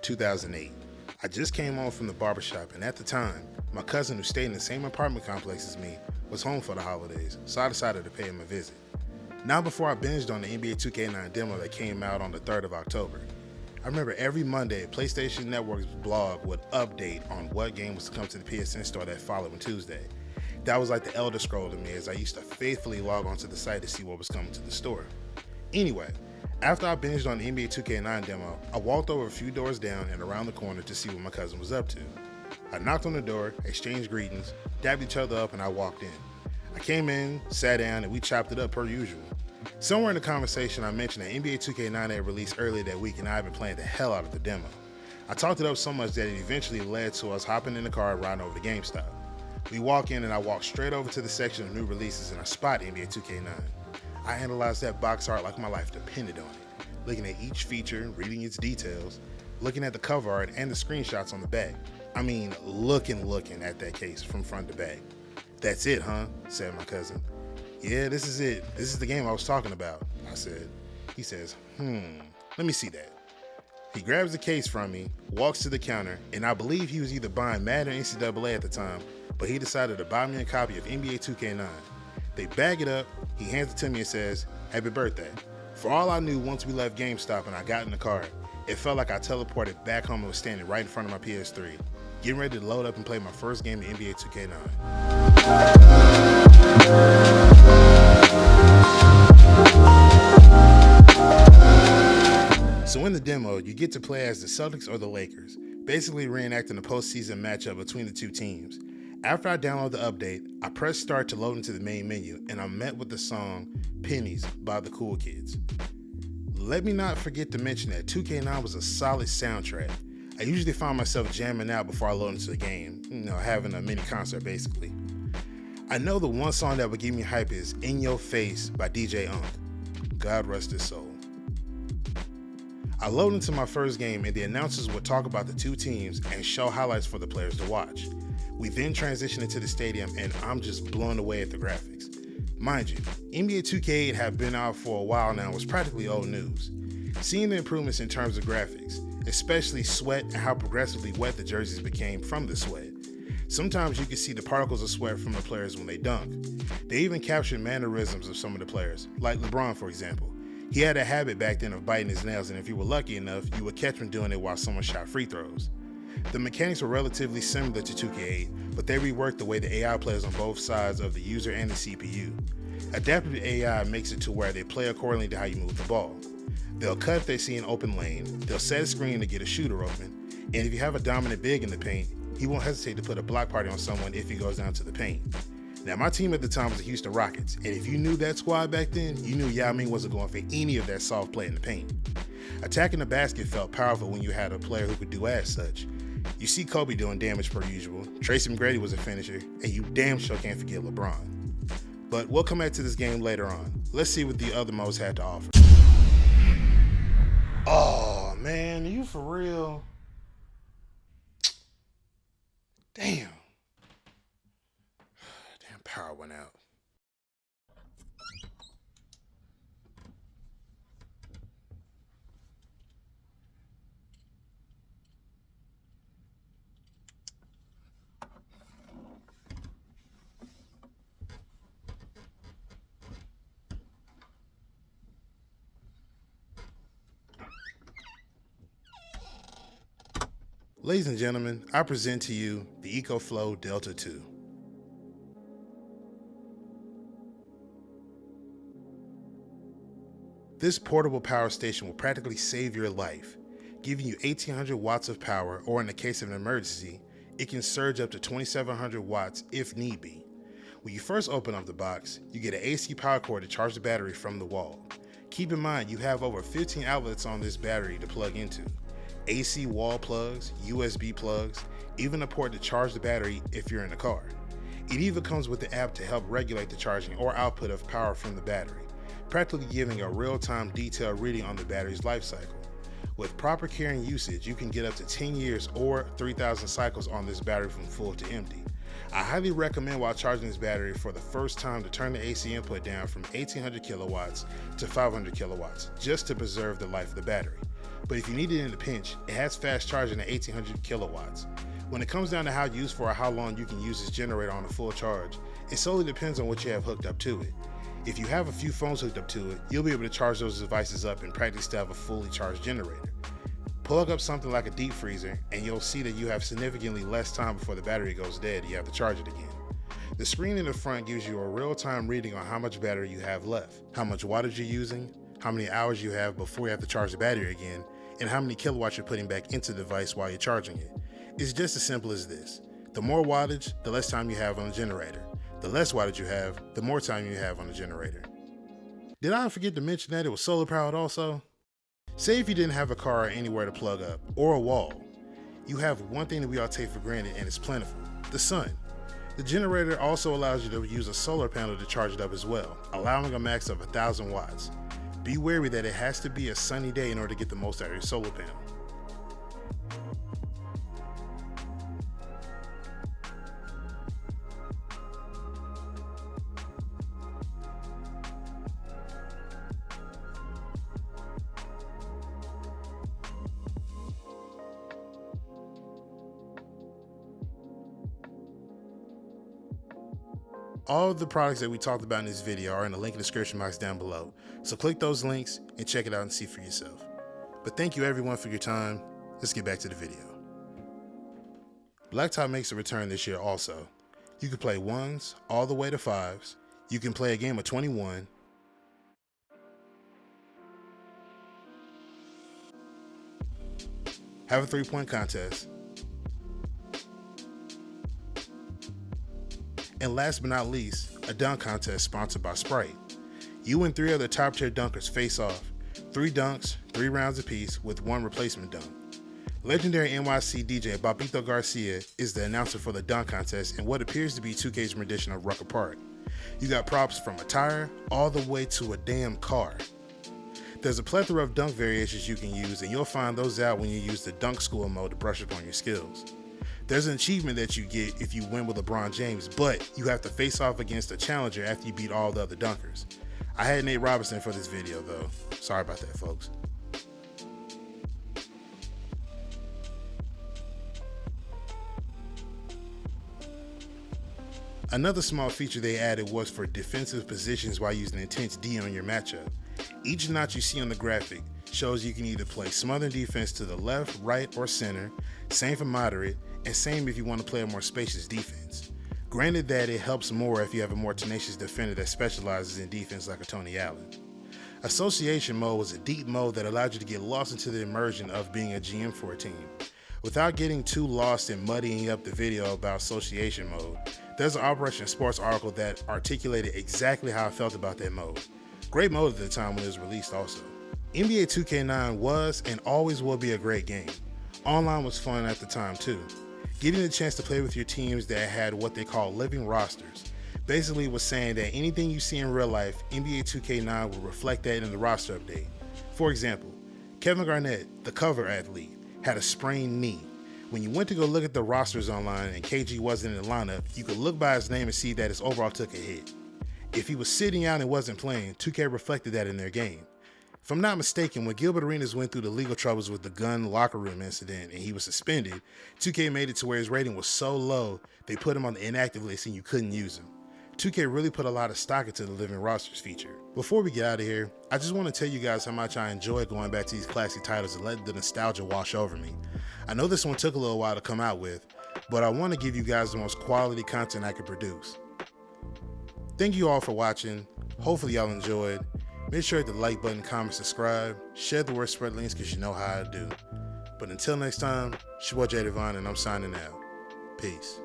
2008. I just came home from the barbershop, and at the time, my cousin who stayed in the same apartment complex as me was home for the holidays, so I decided to pay him a visit. Now before I binged on the NBA 2K9 demo that came out on the 3rd of October, I remember every Monday PlayStation Network's blog would update on what game was to come to the PSN store that following Tuesday. That was like the Elder Scroll to me, as I used to faithfully log onto the site to see what was coming to the store. Anyway, after I binged on the NBA 2K9 demo, I walked over a few doors down and around the corner to see what my cousin was up to. I knocked on the door, exchanged greetings, dabbed each other up, and I walked in. I came in, sat down, and we chopped it up per usual. Somewhere in the conversation, I mentioned that NBA 2K9 had released earlier that week and I had been playing the hell out of the demo. I talked it up so much that it eventually led to us hopping in the car and riding over to GameStop. We walk in and I walk straight over to the section of new releases and I spot NBA 2K9. I analyzed that box art like my life depended on it, looking at each feature, reading its details, looking at the cover art and the screenshots on the back. I mean, looking at that case from front to back. "That's it, huh?" said my cousin. "Yeah, this is it. This is the game I was talking about," I said. He says, let me see that." He grabs the case from me, walks to the counter, and I believe he was either buying Madden or NCAA at the time, but he decided to buy me a copy of NBA 2K9. They bag it up, he hands it to me and says, "Happy birthday." For all I knew, once we left GameStop and I got in the car, it felt like I teleported back home and was standing right in front of my PS3, getting ready to load up and play my first game of NBA 2K9. So in the demo, you get to play as the Celtics or the Lakers, basically reenacting the postseason matchup between the two teams. After I download the update, I press start to load into the main menu, and I'm met with the song "Pennies" by the Cool Kids. Let me not forget to mention that 2K9 was a solid soundtrack. I usually find myself jamming out before I load into the game, having a mini concert basically. I know the one song that would give me hype is "In Your Face" by DJ Unk. God rest his soul. I load into my first game and the announcers would talk about the two teams and show highlights for the players to watch. We then transition into the stadium and I'm just blown away at the graphics. Mind you, NBA 2K8 had been out for a while now and was practically old news. Seeing the improvements in terms of graphics, especially sweat and how progressively wet the jerseys became from the sweat. Sometimes you could see the particles of sweat from the players when they dunk. They even captured mannerisms of some of the players, like LeBron for example. He had a habit back then of biting his nails, and if you were lucky enough, you would catch him doing it while someone shot free throws. The mechanics were relatively similar to 2K8, but they reworked the way the AI plays on both sides of the user and the CPU. Adaptive AI makes it to where they play accordingly to how you move the ball. They'll cut if they see an open lane, they'll set a screen to get a shooter open, and if you have a dominant big in the paint, he won't hesitate to put a block party on someone if he goes down to the paint. Now, my team at the time was the Houston Rockets, and if you knew that squad back then, you knew Yao Ming wasn't going for any of that soft play in the paint. Attacking the basket felt powerful when you had a player who could do as such. You see Kobe doing damage per usual, Tracy McGrady was a finisher, and you damn sure can't forget LeBron. But we'll come back to this game later on. Let's see what the other modes had to offer. Oh man, are you for real? Damn. Power went out. Ladies and gentlemen, I present to you the EcoFlow Delta 2. This portable power station will practically save your life, giving you 1800 watts of power, or in the case of an emergency, it can surge up to 2700 watts if need be. When you first open up the box, you get an AC power cord to charge the battery from the wall. Keep in mind you have over 15 outlets on this battery to plug into. AC wall plugs, USB plugs, even a port to charge the battery if you're in the car. It even comes with the app to help regulate the charging or output of power from the battery, practically giving a real-time detailed reading on the battery's life cycle. With proper care and usage, you can get up to 10 years or 3,000 cycles on this battery from full to empty. I highly recommend while charging this battery for the first time to turn the AC input down from 1800 kilowatts to 500 kilowatts just to preserve the life of the battery. but if you need it in a pinch, it has fast charging at 1800 kilowatts. When it comes down to how useful or how long you can use this generator on a full charge, it solely depends on what you have hooked up to it. If you have a few phones hooked up to it, you'll be able to charge those devices up and practically have a fully charged generator. Plug up something like a deep freezer and you'll see that you have significantly less time before the battery goes dead and you have to charge it again. The screen in the front gives you a real-time reading on how much battery you have left, how much wattage you're using, how many hours you have before you have to charge the battery again, and how many kilowatts you're putting back into the device while you're charging it. It's just as simple as this. The more wattage, the less time you have on the generator. The less wattage you have, the more time you have on the generator. Did I forget to mention that it was solar powered also? Say if you didn't have a car or anywhere to plug up, or a wall. You have one thing that we all take for granted and it's plentiful, the sun. The generator also allows you to use a solar panel to charge it up as well, allowing a max of 1000 watts. Be wary that it has to be a sunny day in order to get the most out of your solar panel. All of the products that we talked about in this video are in the link in the description box down below, so click those links and check it out and see for yourself. But thank you everyone for your time. Let's get back to the video. Blacktop makes a return this year also. You can play 1s all the way to 5s. You can play a game of 21. Have a 3-point contest. And last but not least, a dunk contest sponsored by Sprite. You and 3 other top tier dunkers face off. 3 dunks, 3 rounds apiece with 1 replacement dunk. Legendary NYC DJ Bobito Garcia is the announcer for the dunk contest in what appears to be 2K's rendition of Rucker Park. You got props from a tire all the way to a damn car. There's a plethora of dunk variations you can use and you'll find those out when you use the dunk school mode to brush up on your skills. There's an achievement that you get if you win with LeBron James, but you have to face off against a challenger after you beat all the other dunkers. I had Nate Robinson for this video though. Sorry about that, folks. Another small feature they added was for defensive positions while using Intense D on your matchup. Each notch you see on the graphic shows you can either play smothering defense to the left, right, or center, same for moderate, and same if you want to play a more spacious defense. Granted that it helps more if you have a more tenacious defender that specializes in defense like a Tony Allen. Association mode was a deep mode that allowed you to get lost into the immersion of being a GM for a team. Without getting too lost and muddying up the video about association mode, there's an Operation Sports article that articulated exactly how I felt about that mode. Great mode at the time when it was released also. NBA 2K9 was and always will be a great game. Online was fun at the time too. Getting the chance to play with your teams that had what they call living rosters basically was saying that anything you see in real life, NBA 2K9 will reflect that in the roster update. For example, Kevin Garnett, the cover athlete, had a sprained knee. When you went to go look at the rosters online and KG wasn't in the lineup, you could look by his name and see that his overall took a hit. If he was sitting out and wasn't playing, 2K reflected that in their game. If I'm not mistaken, when Gilbert Arenas went through the legal troubles with the gun locker room incident and he was suspended, 2K made it to where his rating was so low, they put him on the inactive list and you couldn't use him. 2K really put a lot of stock into the living rosters feature. Before we get out of here, I just want to tell you guys how much I enjoy going back to these classic titles and letting the nostalgia wash over me. I know this one took a little while to come out with, but I want to give you guys the most quality content I could produce. Thank you all for watching. Hopefully y'all enjoyed. Make sure to hit the like button, comment, subscribe, share the word, spread links because you know how I do. But until next time, it's your boy Jay Devon and I'm signing out. Peace.